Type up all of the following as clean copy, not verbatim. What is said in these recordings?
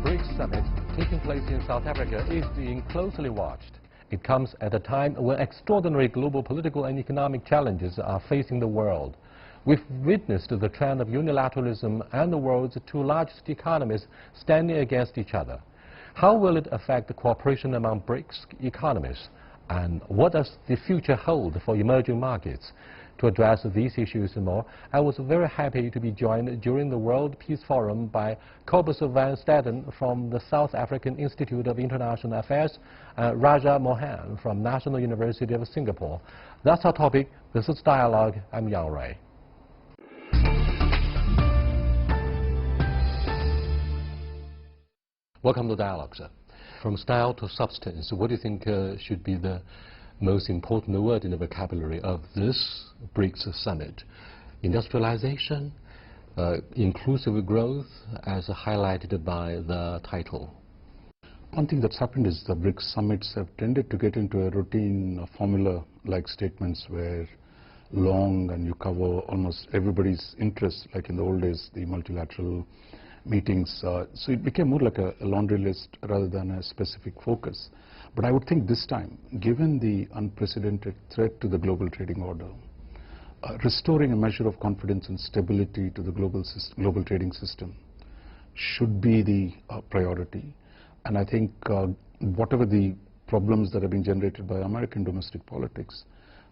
BRICS summit taking place in South Africa is being closely watched. It comes at a time when extraordinary global political and economic challenges are facing the world. We've witnessed the trend of unilateralism and the world's two largest economies standing against each other. How will it affect the cooperation among BRICS economies? And what does the future hold for emerging markets? To address these issues and more, I was very happy to be joined during the World Peace Forum by Cobus van Staden from the South African Institute of International Affairs and Raja Mohan from National University of Singapore. That's our topic. This is Dialogue. I'm Yang Ray. Welcome to Dialogue, sir. From style to substance, what do you think should be the most important word in the vocabulary of this BRICS summit? Industrialization, inclusive growth, as highlighted by the title. One thing that's happened is the BRICS summits have tended to get into a routine formula-like statements where long and you cover almost everybody's interests, like in the old days, the multilateral meetings. So it became more like a laundry list rather than a specific focus. But I would think this time, given the unprecedented threat to the global trading order, restoring a measure of confidence and stability to the global trading system should be the priority. And I think whatever the problems that have been generated by American domestic politics,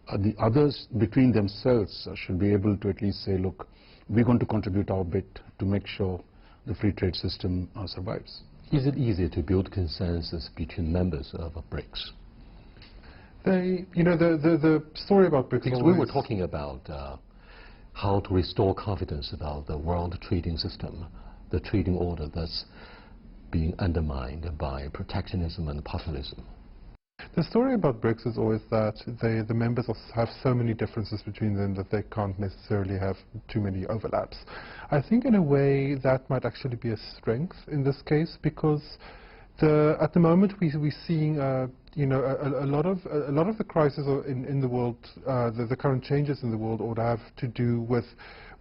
the others between themselves should be able to at least say, look, we're going to contribute our bit to make sure the free trade system survives. Is it easy to build consensus between members of BRICS? The story about BRICS. Because we were talking about how to restore confidence about the world trading system, the trading order that's being undermined by protectionism and populism. The story about BRICS is always that the members have so many differences between them that they can't necessarily have too many overlaps. I think in a way that might actually be a strength in this case, because at the moment we're seeing a lot of the crises in the world, the current changes in the world order have to do with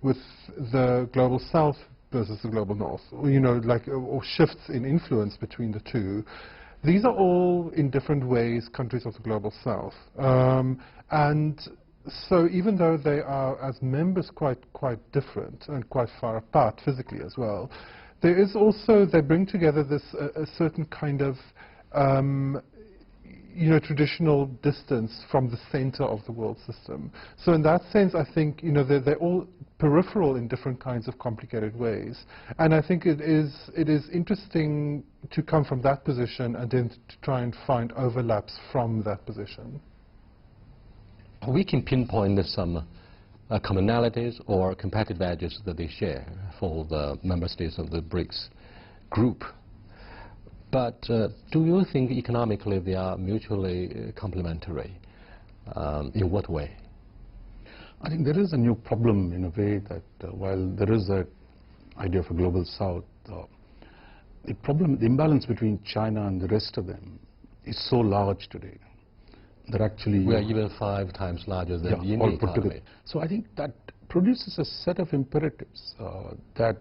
the global south versus the global north, or shifts in influence between the two. These are all, in different ways, countries of the global south. And so even though they are, as members, quite different and quite far apart physically as well, there is also, they bring together this a certain kind of traditional distance from the center of the world system. So in that sense, I think they're all peripheral in different kinds of complicated ways. And I think it is interesting to come from that position and then to try and find overlaps from that position. We can pinpoint some commonalities or competitive edges that they share for the member states of the BRICS group. But do you think economically they are mutually complementary? In what way? I think there is a new problem in a way that while there is an idea of a global south, the imbalance between China and the rest of them is so large today that actually... We are even 5 times larger than the Indian economy. So I think that produces a set of imperatives that,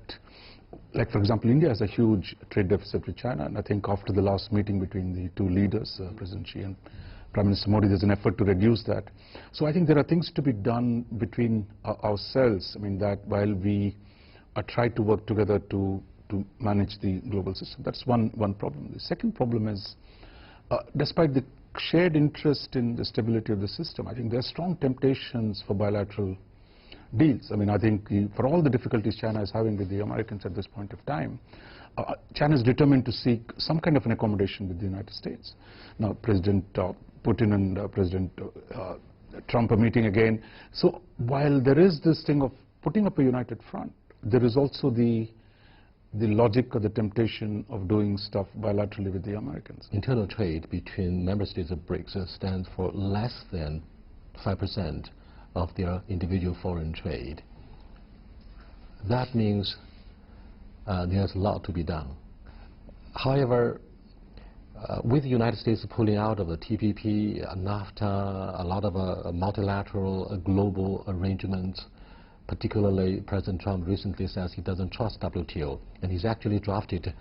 like for example, India has a huge trade deficit with China, and I think after the last meeting between the two leaders, President Xi and Prime Minister Modi, there's an effort to reduce that. So I think there are things to be done between ourselves. I mean, that while we try to work together to manage the global system, that's one problem. The second problem is, despite the shared interest in the stability of the system, I think there are strong temptations for bilateral deals. I mean, I think for all the difficulties China is having with the Americans at this point of time, China is determined to seek some kind of an accommodation with the United States. Now, President Putin and President Trump are meeting again. So while there is this thing of putting up a united front, there is also the logic or the temptation of doing stuff bilaterally with the Americans. Internal trade between member states of BRICS stands for less than 5% of their individual foreign trade. That means there's a lot to be done. However, with the United States pulling out of the TPP, NAFTA, a lot of multilateral global arrangements, Particularly, President Trump recently says he doesn't trust WTO, and he's actually drafted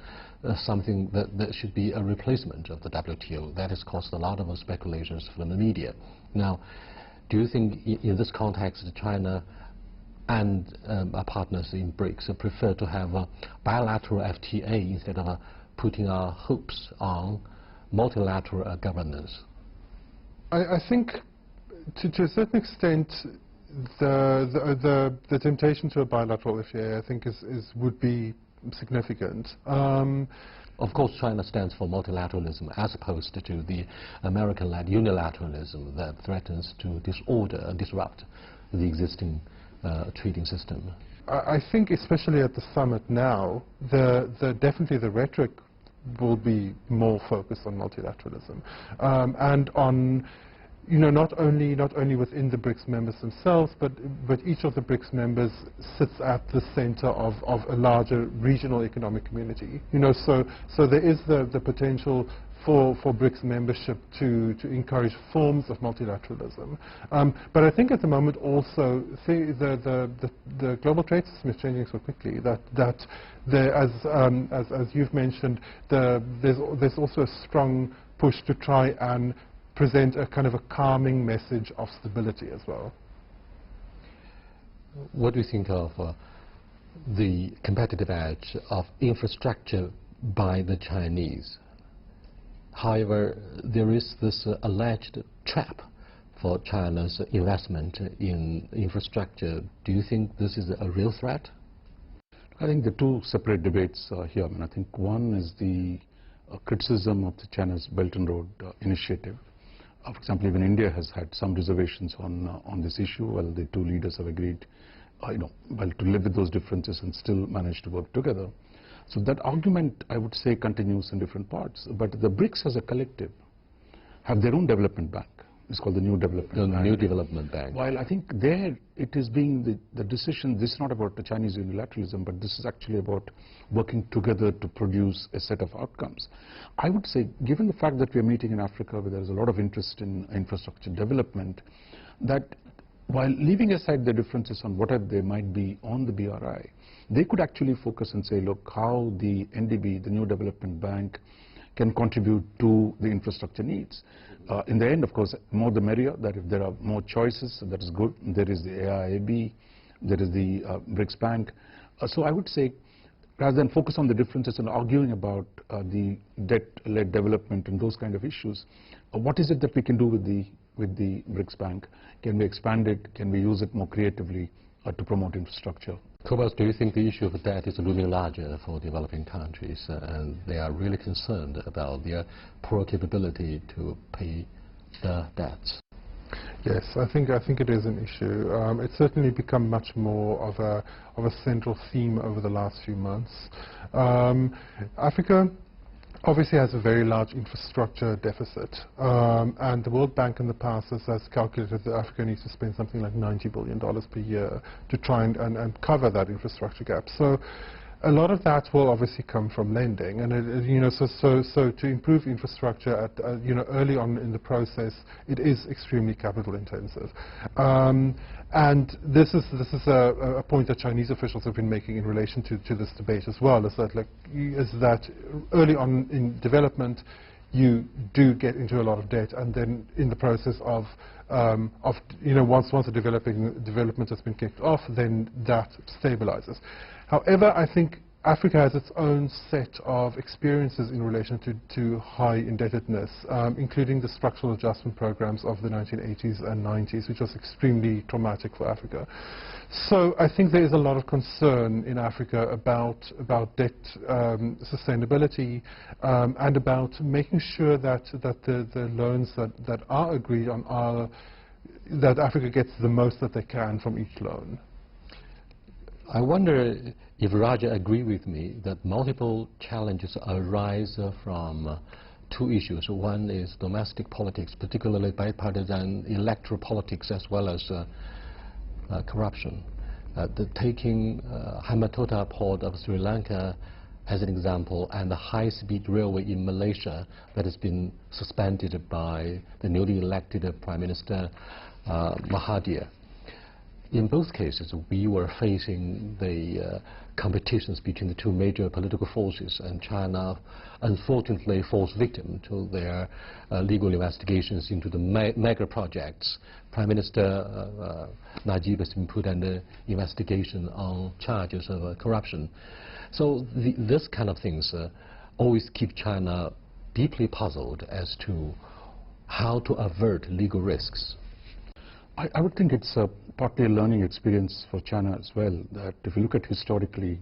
something that should be a replacement of the WTO. That has caused a lot of speculations from the media. Now, do you think in this context China and our partners in BRICS prefer to have a bilateral FTA instead of putting our hopes on multilateral governance? I think to a certain extent the temptation to a bilateral FTA I think would be significant. Of course, China stands for multilateralism as opposed to the American-led unilateralism that threatens to disorder and disrupt the existing trading system. I think especially at the summit now, definitely the rhetoric will be more focused on multilateralism and on, you know, not only within the BRICS members themselves, but each of the BRICS members sits at the center of a larger regional economic community. You know, so there is the potential for BRICS membership to encourage forms of multilateralism. But I think at the moment also the global trade system is changing so quickly that there, as you've mentioned, there's also a strong push to try and present a kind of a calming message of stability as well. What do you think of the competitive edge of infrastructure by the Chinese? However, there is this alleged trap for China's investment in infrastructure. Do you think this is a real threat? I think the two separate debates here. I mean, I think one is the criticism of the China's Belt and Road Initiative. For example, even India has had some reservations on this issue, while the two leaders have agreed, to live with those differences and still manage to work together. So that argument, I would say, continues in different parts. But the BRICS as a collective have their own development bank. It's called the New Development Bank. The New Development Bank. While I think there it is being the decision, this is not about the Chinese unilateralism, but this is actually about working together to produce a set of outcomes. I would say, given the fact that we are meeting in Africa where there is a lot of interest in infrastructure development, that while leaving aside the differences on what they might be on the BRI, they could actually focus and say, look, how the NDB, the New Development Bank, can contribute to the infrastructure needs. In the end, of course, more the merrier, that if there are more choices, that is good. There is the AIIB, there is the BRICS Bank. So I would say, rather than focus on the differences and arguing about the debt-led development and those kind of issues, what is it that we can do with the BRICS Bank? Can we expand it? Can we use it more creatively to promote infrastructure? Cobus, do you think the issue of debt is looming larger for developing countries and they are really concerned about their poor capability to pay the debts? Yes, I think it is an issue. It's certainly become much more of a central theme over the last few months. Africa obviously has a very large infrastructure deficit, and the World Bank in the past has calculated that Africa needs to spend something like $90 billion per year to try and cover that infrastructure gap. So a lot of that will obviously come from lending, and so to improve infrastructure at early on in the process, it is extremely capital intensive. And this is a point that Chinese officials have been making in relation to this debate as well, is that early on in development you do get into a lot of debt, and then in the process of once the development has been kicked off, then that stabilizes. However, I think Africa has its own set of experiences in relation to high indebtedness, including the structural adjustment programs of the 1980s and 90s, which was extremely traumatic for Africa. So I think there is a lot of concern in Africa about debt sustainability and about making sure that the loans that are agreed on that Africa gets the most that they can from each loan. I wonder if Raja agrees with me that multiple challenges arise from two issues. One is domestic politics, particularly bipartisan electoral politics, as well as corruption. Taking Hambantota port of Sri Lanka as an example, and the high-speed railway in Malaysia that has been suspended by the newly elected Prime Minister Mahathir. In both cases, we were facing the competitions between the two major political forces, and China unfortunately falls victim to their legal investigations into the mega projects. Prime Minister Najib has been put under investigation on charges of corruption. So this kind of things always keep China deeply puzzled as to how to avert legal risks. I would think it's partly a learning experience for China as well, that if you look at historically,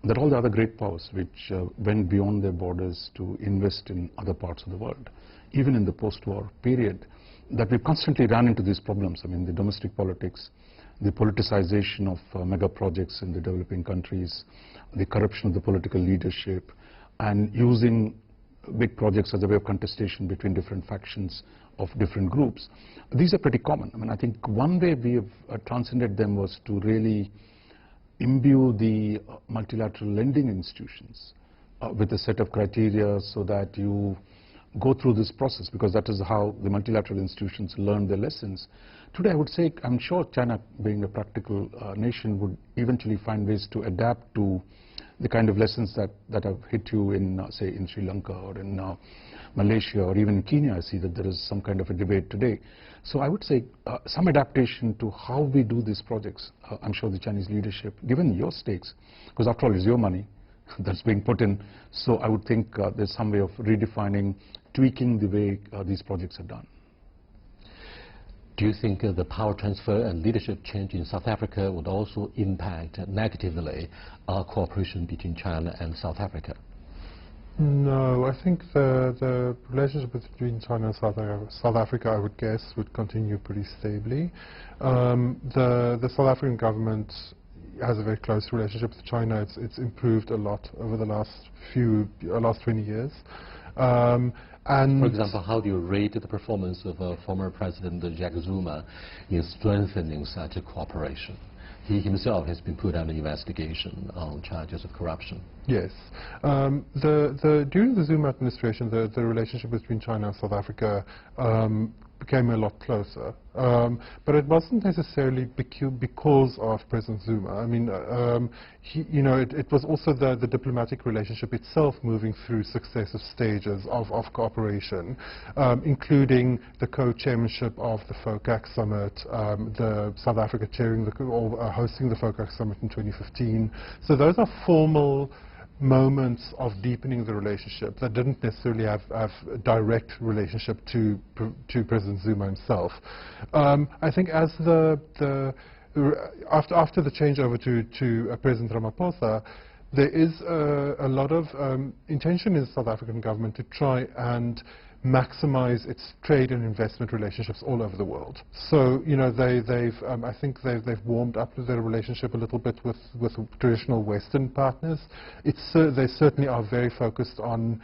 that all the other great powers which went beyond their borders to invest in other parts of the world, even in the post-war period, that we constantly ran into these problems. I mean, the domestic politics, the politicization of mega projects in the developing countries, the corruption of the political leadership, and using big projects as a way of contestation between different factions of different groups. These are pretty common. I mean, I think one way we have transcended them was to really imbue the multilateral lending institutions with a set of criteria so that you go through this process, because that is how the multilateral institutions learn their lessons. Today, I would say, I'm sure China, being a practical nation, would eventually find ways to adapt to the kind of lessons that have hit you in, say, in Sri Lanka or in Malaysia or even in Kenya. I see that there is some kind of a debate today. So I would say some adaptation to how we do these projects. I'm sure the Chinese leadership, given your stakes, because after all it's your money that's being put in, so I would think there's some way of redefining, tweaking the way these projects are done. Do you think the power transfer and leadership change in South Africa would also impact negatively our cooperation between China and South Africa? No, I think the relationship between China and South Africa, I would guess, would continue pretty stably. The South African government has a very close relationship with China. It's improved a lot over the last 20 years. And for example, how do you rate the performance of former President Jacob Zuma in strengthening such a cooperation? He himself has been put under investigation on charges of corruption. Yes. During the Zuma administration, the relationship between China and South Africa became a lot closer. But it wasn't necessarily because of President Zuma. I mean, it was also the diplomatic relationship itself moving through successive stages of cooperation, including the co-chairmanship of the FOCAC summit, the South Africa chairing hosting the FOCAC summit in 2015. So those are formal moments of deepening the relationship that didn't necessarily have a direct relationship to President Zuma himself. I think as after the changeover to President Ramaphosa, there is a lot of intention in the South African government to try and maximize its trade and investment relationships all over the world. So, I think they've warmed up to their relationship a little bit with traditional Western partners. They certainly are very focused on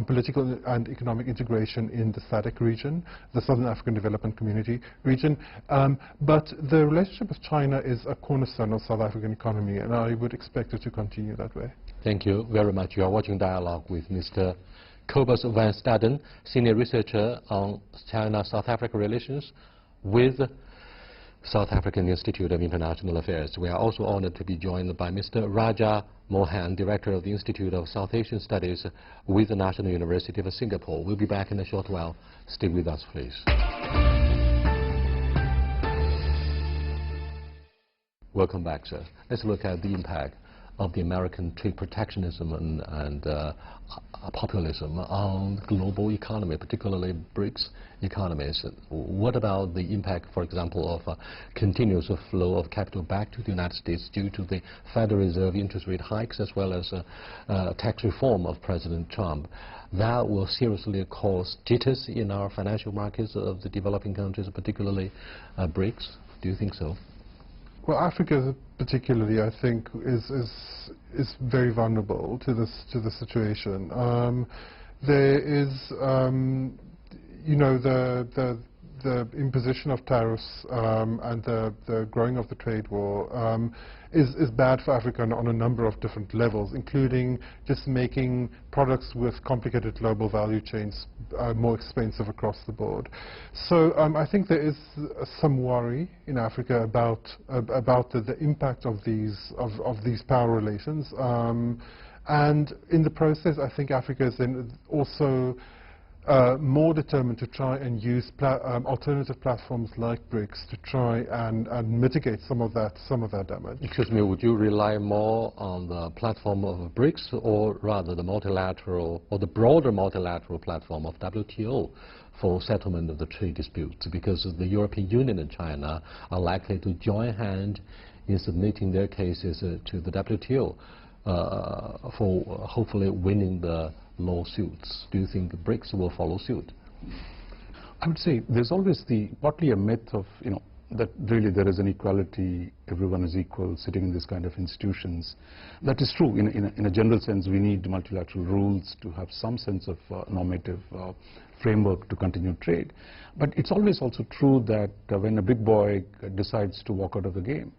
political and economic integration in the SADC region, the Southern African Development Community region. But the relationship with China is a cornerstone of South African economy, and I would expect it to continue that way. Thank you very much. You are watching Dialogue with Mr. Cobus van Staden, Senior Researcher on China-South Africa relations with South African Institute of International Affairs. We are also honored to be joined by Mr. Raja Mohan, Director of the Institute of South Asian Studies with the National University of Singapore. We'll be back in a short while. Stay with us, please. Welcome back, sir. Let's look at the impact of the American trade protectionism and populism on the global economy, particularly BRICS economies. What about the impact, for example, of continuous flow of capital back to the United States due to the Federal Reserve interest rate hikes as well as tax reform of President Trump? That will seriously cause jitters in our financial markets of the developing countries, particularly BRICS. Do you think so? Well, Africa particularly, I think, is very vulnerable to the situation. There is, the the imposition of tariffs and the growing of the trade war is bad for Africa on a number of different levels, including just making products with complicated global value chains more expensive across the board. So I think there is some worry in Africa about the impact of these power relations. And in the process, I think Africa is then also more determined to try and use alternative platforms like BRICS to try and mitigate some of that damage. Excuse me, would you rely more on the platform of BRICS or rather the multilateral or the broader multilateral platform of WTO for settlement of the trade disputes? Because the European Union and China are likely to join hand in submitting their cases to the WTO for hopefully winning the lawsuits. Do you think BRICS will follow suit? I would say there's always partly a myth of, that really there is an equality, everyone is equal sitting in this kind of institutions. That is true. In a general sense, we need multilateral rules to have some sense of normative framework to continue trade. But it's always also true that when a big boy decides to walk out of the game,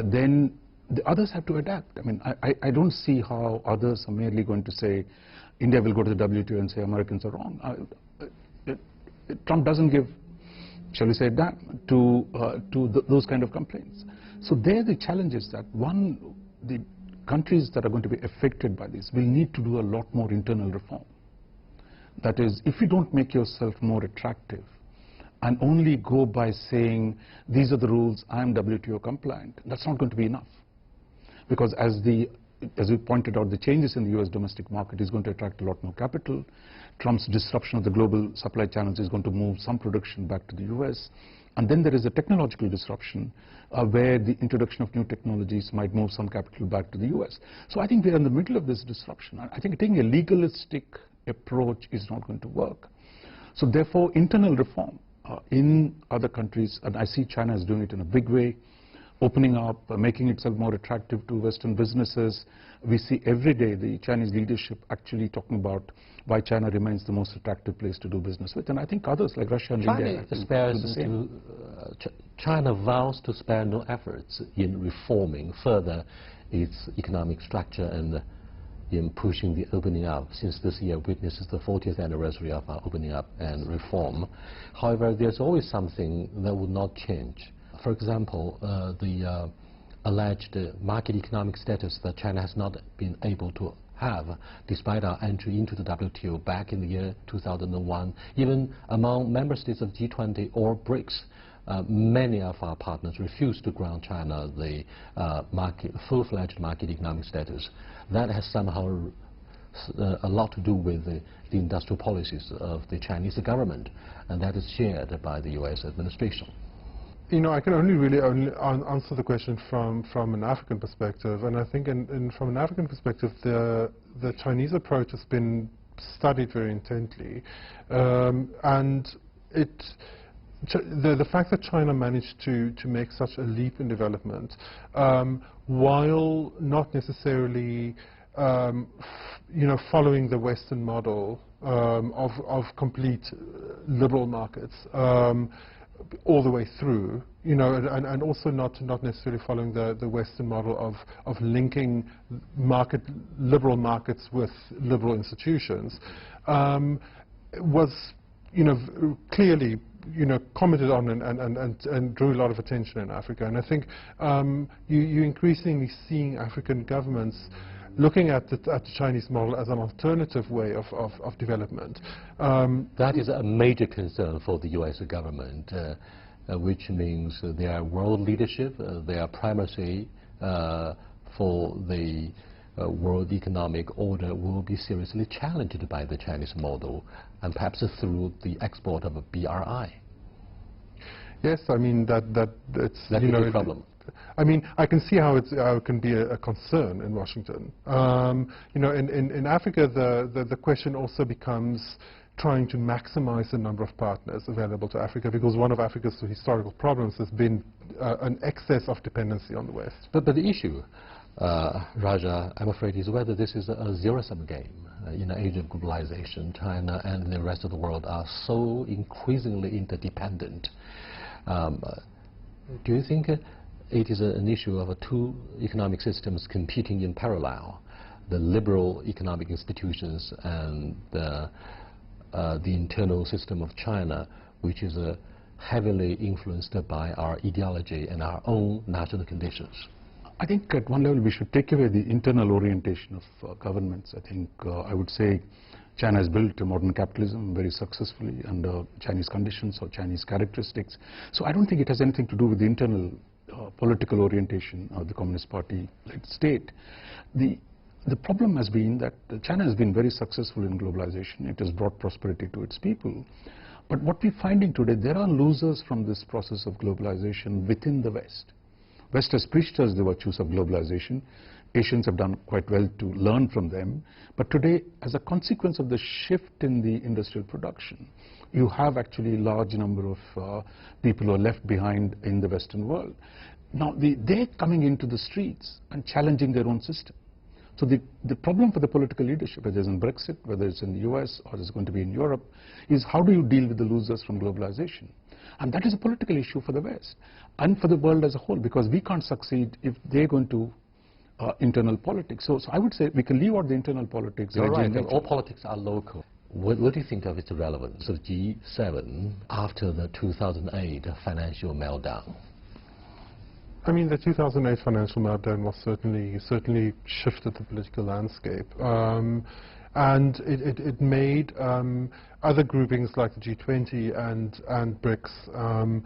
then the others have to adapt. I mean, I don't see how others are merely going to say, India will go to the WTO and say Americans are wrong. Trump doesn't give, shall we say, damn to those kind of complaints. So there the challenge is that, one, the countries that are going to be affected by this will need to do a lot more internal reform. That is, if you don't make yourself more attractive and only go by saying, these are the rules, I'm WTO compliant, that's not going to be enough. Because as we pointed out, the changes in the US domestic market is going to attract a lot more capital. Trump's disruption of the global supply channels is going to move some production back to the US. And then there is a technological disruption where the introduction of new technologies might move some capital back to the US. So I think we are in the middle of this disruption. I think taking a legalistic approach is not going to work. So therefore, internal reform in other countries, and I see China is doing it in a big way, opening up, making itself more attractive to Western businesses. We see every day the Chinese leadership actually talking about why China remains the most attractive place to do business with. And I think others like Russia and India do the same. China vows to spare no efforts in reforming further its economic structure and in pushing the opening up, since this year witnesses the 40th anniversary of our opening up and reform. However, there's always something that would not change. For example, the alleged market economic status that China has not been able to have despite our entry into the WTO back in the year 2001. Even among member states of G20 or BRICS, many of our partners refuse to grant China the full-fledged market economic status. That has somehow a lot to do with the industrial policies of the Chinese government, and that is shared by the US administration. I can only answer the question from an African perspective, and I think from an African perspective, the Chinese approach has been studied very intently, and the fact that China managed to make such a leap in development, while not necessarily following the Western model of complete liberal markets, all the way through, and also not necessarily following the Western model of linking liberal markets with liberal institutions, was clearly commented on and drew a lot of attention in Africa. And I think you're increasingly seeing African governments looking at the Chinese model as an alternative way of development. That is a major concern for the US government, which means their world leadership, their primacy for the world economic order will be seriously challenged by the Chinese model, and perhaps through the export of a BRI. Yes, I mean that it's a problem. I mean, I can see how it can be a concern in Washington. In Africa, the question also becomes trying to maximize the number of partners available to Africa, because one of Africa's historical problems has been an excess of dependency on the West. But the issue, Raja, I'm afraid, is whether this is a zero-sum game. in the age of globalization, China and the rest of the world are so increasingly interdependent. Do you think it is an issue of two economic systems competing in parallel, the liberal economic institutions and the internal system of China, which is heavily influenced by our ideology and our own national conditions? I think at one level we should take away the internal orientation of governments. I think I would say China has built a modern capitalism very successfully under Chinese conditions or Chinese characteristics. So I don't think it has anything to do with the internal political orientation of the Communist Party-led state. The problem has been that China has been very successful in globalization. It has brought prosperity to its people. But what we're finding today, there are losers from this process of globalization within the West. West has preached us the virtues of globalization. Asians have done quite well to learn from them. But today, as a consequence of the shift in the industrial production, you have actually a large number of people who are left behind in the Western world. Now, they're coming into the streets and challenging their own system. So the problem for the political leadership, whether it's in Brexit, whether it's in the US or it's going to be in Europe, is how do you deal with the losers from globalization? And that is a political issue for the West and for the world as a whole, because we can't succeed if they're going to internal politics. So I would say we can leave out the internal politics. You're right, all politics are local. What do you think of its relevance of G7 after the 2008 financial meltdown? I mean, the 2008 financial meltdown was certainly shifted the political landscape, and it made other groupings like the G20 and BRICS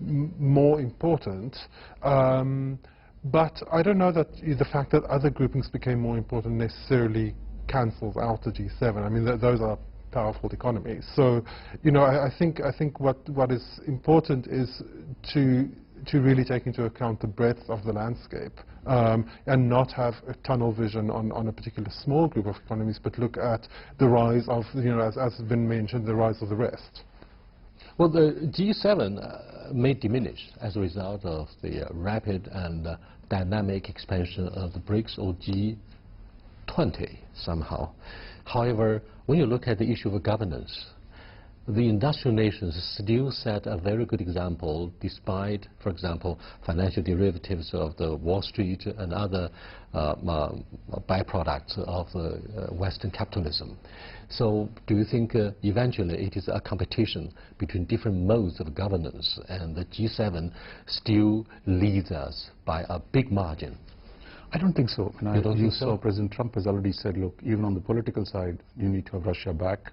more important. But I don't know that the fact that other groupings became more important necessarily cancels out the G7. I mean, those are powerful economies. So, you know, I think what is important is to really take into account the breadth of the landscape and not have a tunnel vision on a particular small group of economies, but look at the rise of, you know, as has been mentioned, the rise of the rest. Well, the G7 may diminish as a result of the rapid and dynamic expansion of the BRICS or G20 somehow. However, when you look at the issue of governance, the industrial nations still set a very good example despite, for example, financial derivatives of the Wall Street and other byproducts of Western capitalism. So do you think eventually it is a competition between different modes of governance and the G7 still leads us by a big margin? I don't think so. You don't think so? President Trump has already said, look, even on the political side, you need to have Russia back.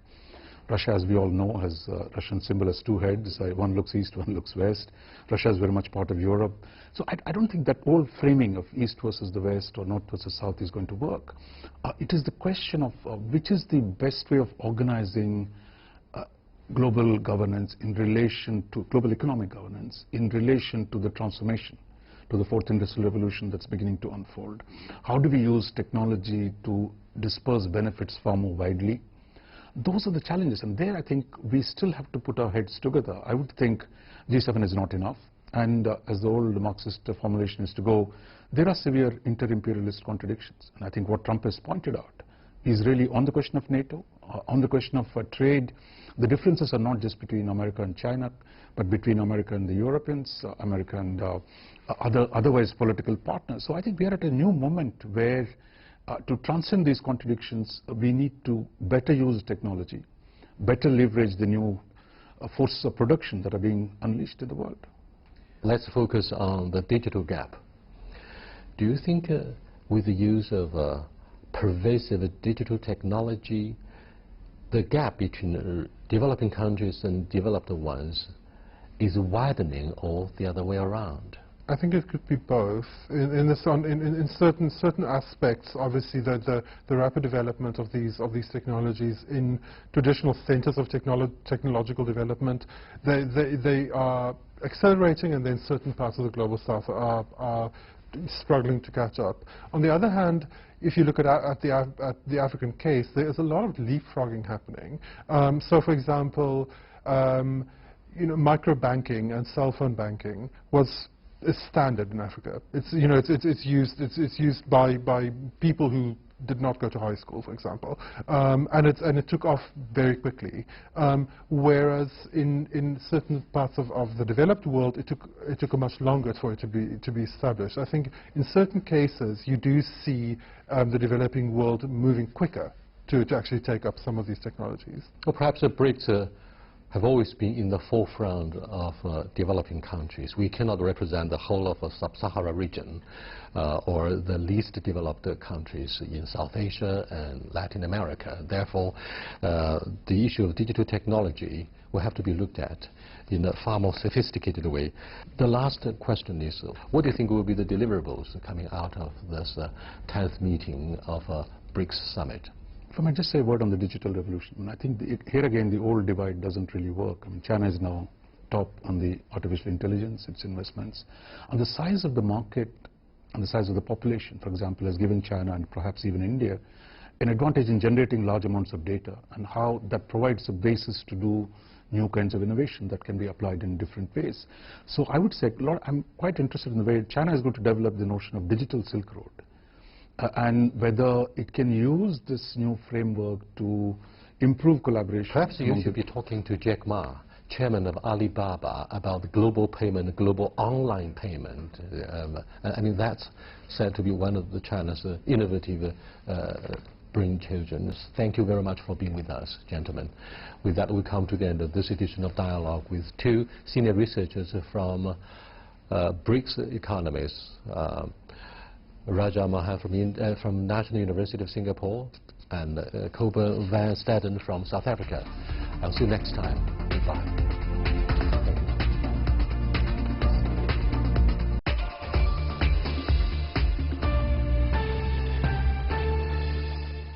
Russia, as we all know, has Russian symbol has two heads. One looks east, one looks west. Russia is very much part of Europe. So I don't think that old framing of east versus the west or north versus south is going to work. It is the question of which is the best way of organizing global governance in relation to global economic governance, in relation to the transformation, to the fourth industrial revolution that's beginning to unfold. How do we use technology to disperse benefits far more widely? Those are the challenges, and there I think we still have to put our heads together. I would think G7 is not enough, and as the old Marxist formulation is to go, there are severe inter-imperialist contradictions. And I think what Trump has pointed out is really on the question of NATO, on the question of trade. The differences are not just between America and China, but between America and the Europeans, America and otherwise political partners. So I think we are at a new moment where to transcend these contradictions, we need to better use technology, better leverage the new forces of production that are being unleashed in the world. Let's focus on the digital gap. Do you think with the use of pervasive digital technology, the gap between developing countries and developed ones is widening or the other way around? I think it could be both. In certain aspects, obviously, the rapid development of these technologies in traditional centers of technological development, they are accelerating, and then certain parts of the global south are struggling to catch up. On the other hand, if you look at the African case, there is a lot of leapfrogging happening. So, for example, you know, micro banking and cell phone banking is standard in Africa. It's, you know, it's used by people who did not go to high school, for example, and it took off very quickly. Whereas in certain parts of the developed world, it took a much longer for it to be established. I think in certain cases you do see the developing world moving quicker to actually take up some of these technologies. Well, perhaps the BRICS have always been in the forefront of developing countries. We cannot represent the whole of the sub-Sahara region or the least developed countries in South Asia and Latin America. Therefore, the issue of digital technology will have to be looked at in a far more sophisticated way. The last question is, what do you think will be the deliverables coming out of this 10th meeting of BRICS Summit? If I might just say a word on the digital revolution. I think here again the old divide doesn't really work. I mean, China is now top on the artificial intelligence, its investments. And the size of the market and the size of the population, for example, has given China and perhaps even India an advantage in generating large amounts of data, and how that provides a basis to do new kinds of innovation that can be applied in different ways. So I would say I'm quite interested in the way China is going to develop the notion of digital Silk Road. And whether it can use this new framework to improve collaboration. Perhaps you should be talking to Jack Ma, chairman of Alibaba, about the global payment, global online payment. I mean, that's said to be one of the China's innovative brainchildren. Thank you very much for being with us, gentlemen. With that, we come to the end of this edition of Dialogue with two senior researchers from BRICS economies. Raja Mahan from National University of Singapore and Kobe van Staden from South Africa. I'll see you next time. Goodbye.